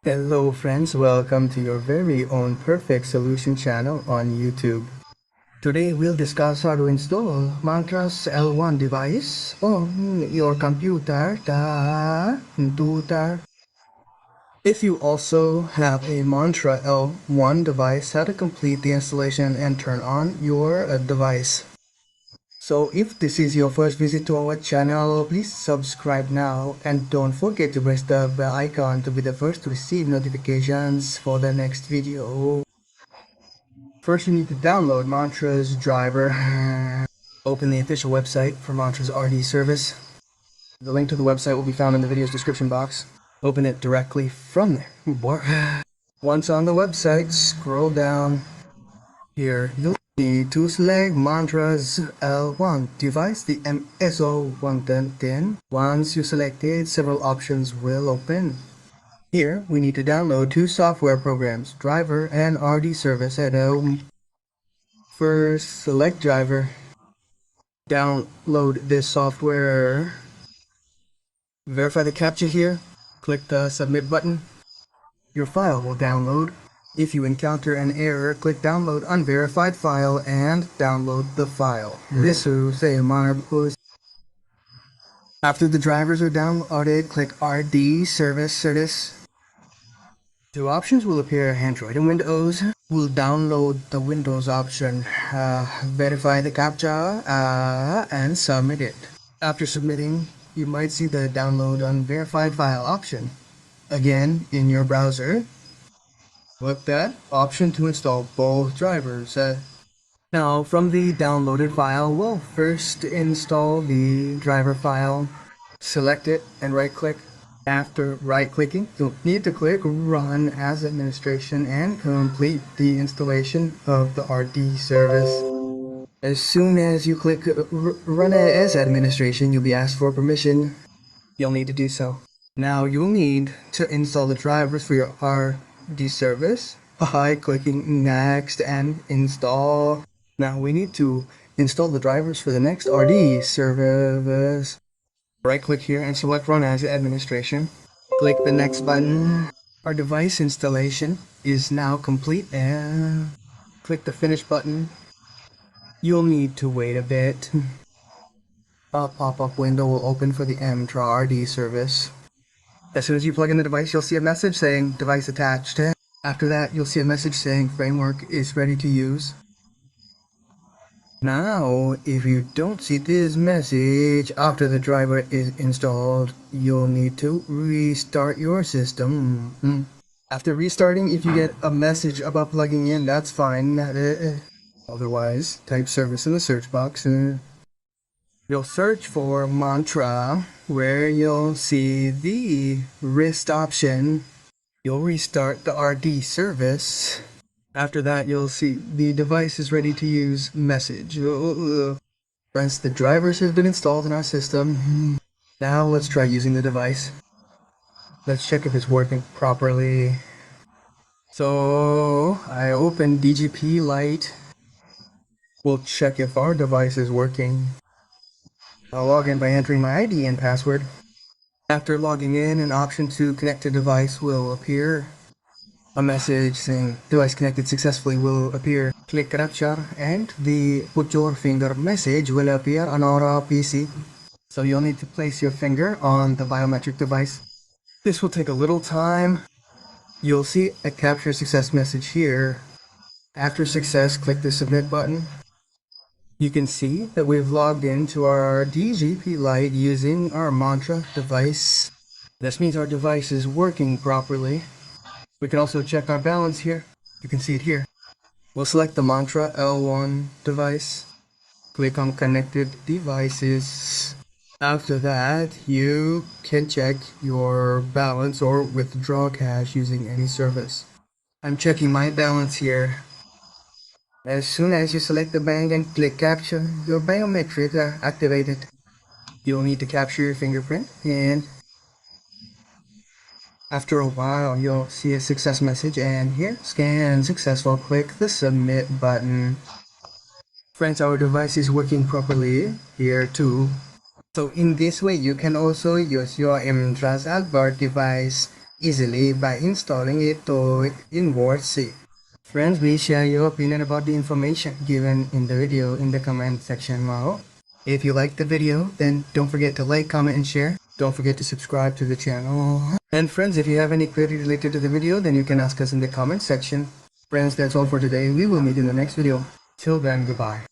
Hello friends, welcome to your very own Perfect Solution channel on YouTube. Today we'll discuss how to install Mantra's L1 device on your computer. If you also have a Mantra L1 device, how to complete the installation and turn on your device. So if this is your first visit to our channel, please subscribe now and don't forget to press the bell icon to be the first to receive notifications for the next video. First you need to download Mantra's driver. Open the official website for Mantra's RD service. The link to the website will be found in the video's description box. Open it directly from there. Once on the website, scroll down. Here, you'll need to select Mantra's L1 device, the MSO110. Once you select it, several options will open. Here, we need to download two software programs, Driver and RD Service at home. First, select Driver. Download this software. Verify the captcha here. Click the Submit button. Your file will download. If you encounter an error, click Download Unverified File and download the file. This will say Mantra. After the drivers are downloaded, click RD Service. Two options will appear, Android and Windows. We'll download the Windows option, verify the CAPTCHA, and submit it. After submitting, you might see the Download Unverified File option. Again, in your browser, click that option to install both drivers. Now, from the downloaded file, we'll first install the driver file. Select it and right-click. After right-clicking, you'll need to click Run as Administration and complete the installation of the RD service. As soon as you click Run as Administration, you'll be asked for permission. You'll need to do so. Now you'll need to install the drivers for your RD service by clicking Next and Install. Now we need to install the drivers for the next RD service. Right click here and select Run as Administration. Click the Next button. Our device installation is now complete and click the Finish button. You'll need to wait a bit. A pop-up window will open for the Mantra RD service. As soon as you plug in the device, you'll see a message saying device attached. After that, you'll see a message saying framework is ready to use. Now, if you don't see this message after the driver is installed, you'll need to restart your system. After restarting, if you get a message about plugging in, that's fine. Otherwise, type service in the search box. You'll search for Mantra, where you'll see the wrist option. You'll restart the RD service. After that, you'll see the device is ready to use message. Friends, the drivers have been installed in our system. Now let's try using the device. Let's check if it's working properly. So I opened DGP Lite. We'll check if our device is working. I'll log in by entering my ID and password. After logging in, an option to connect a device will appear. A message saying device connected successfully will appear. Click capture and the put your finger message will appear on our PC. So you'll need to place your finger on the biometric device. This will take a little time. You'll see a capture success message here. After success, click the submit button. You can see that we've logged into our DGP Lite using our Mantra device. This means our device is working properly. We can also check our balance here. You can see it here. We'll select the Mantra L1 device. Click on Connected Devices. After that, you can check your balance or withdraw cash using any service. I'm checking my balance here. As soon as you select the bank and click Capture, your biometrics are activated. You'll need to capture your fingerprint, and after a while, you'll see a success message, and here, scan successful. Click the Submit button. Friends, our device is working properly here too. So in this way, you can also use your Mantra's Albert device easily by installing it in WordC. Friends, please share your opinion about the information given in the video in the comment section below. If you liked the video, then don't forget to like, comment, and share. Don't forget to subscribe to the channel. And friends, if you have any query related to the video, then you can ask us in the comment section. Friends, that's all for today. We will meet in the next video. Till then, goodbye.